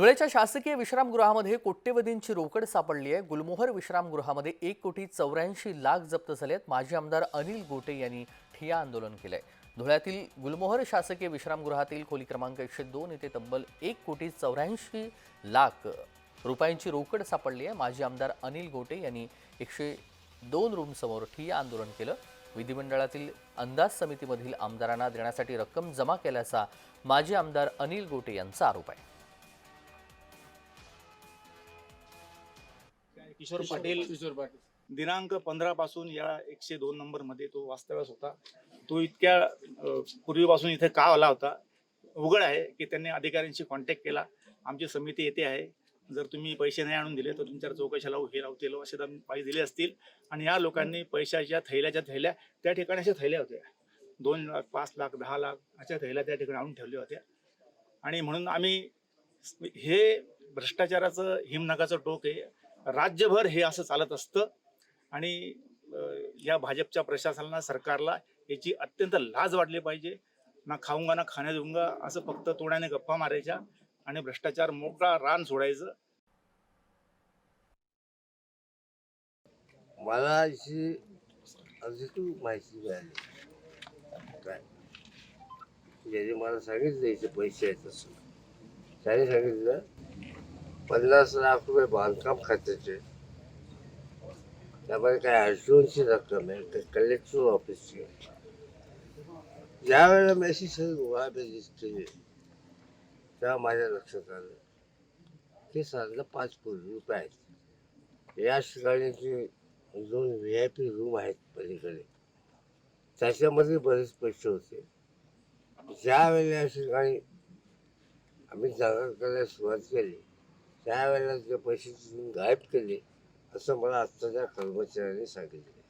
धुळ्याच्या शासकीय विश्रामगृहामध्ये कोट्यवधींची रोकड सापडली आहे। गुलमोहर विश्रामगृहामध्ये 1,84,00,000 जप्त झाले आहेत। माजी आमदार अनिल गोटे यांनी ठिय्या आंदोलन केलंय। धुळ्यातील गुलमोहर शासकीय विश्रामगृहातील खोली क्रमांक 102 येथे तब्बल 1,84,00,000 रुपयांची रोकड सापडली आहे। माजी आमदार अनिल गोटे यांनी 102 रूमसमोर ठिय्या आंदोलन केलं। विधिमंडळातील अंदाज समितीमधील आमदारांना देण्यासाठी रक्कम जमा केल्याचा माजी आमदार अनिल गोटे यांचा आरोप आहे। किशोर पाटील दिनांक 15 पासून या 102 नंबर मध्ये तो वास्तव्यास होता। तो इतक्या पूर्वीपासून इथे का आला होता उघड आहे की त्यांनी अधिकाऱ्यांशी कॉन्टॅक्ट केला। आमची समिती येते आहे, जर तुम्ही पैसे नाही आणून दिले तर तुमच्यावर चौकशी लावू, हे लावतील असे पैसे दिले असतील। आणि या लोकांनी पैशाच्या थैल्याच्या थैल्या त्या ठिकाणी अशा थैल्या होत्या, 2 लाख 5 लाख 10 लाख अशा थैल्या त्या ठिकाणी आणून ठेवल्या होत्या। आणि म्हणून आम्ही हे भ्रष्टाचाराचं हिमनगाचं टोक आहे। राज्यभर हे असं चालत असतं आणि या भाजपच्या प्रशासनाला सरकारला याची अत्यंत लाज वाटली पाहिजे। ना खाऊंगा ना खाणे देऊंगा असं फक्त तोंडाने गप्पा मारायच्या आणि भ्रष्टाचार मोकळा रान सोडायचं। मला अशी अधिकृत माहिती मिळाली काय, ज्याने मला सांगितलं याचे पैसे आहेत असं। त्याने सांगितलं 50 लाख रुपये बांधकाम खात्याचे, त्यामध्ये काय अर्जुनची रक्कम आहे कलेक्टर ऑफिसची। ज्या वेळेला मेसेज केले तेव्हा माझ्या लक्षात आलं ते साधारण 5 कोटी रुपये आहेत। या ठिकाणी 2 VIP रूम आहेत पलीकडे, त्याच्यामध्ये बरेच पैसे होते। ज्या वेळेला या ठिकाणी आम्ही जागा करायला सुरुवात केली त्यावेळेला ते पैसे गायब केले असं मला आत्ताच्या कर्मचाऱ्यांनी सांगितले।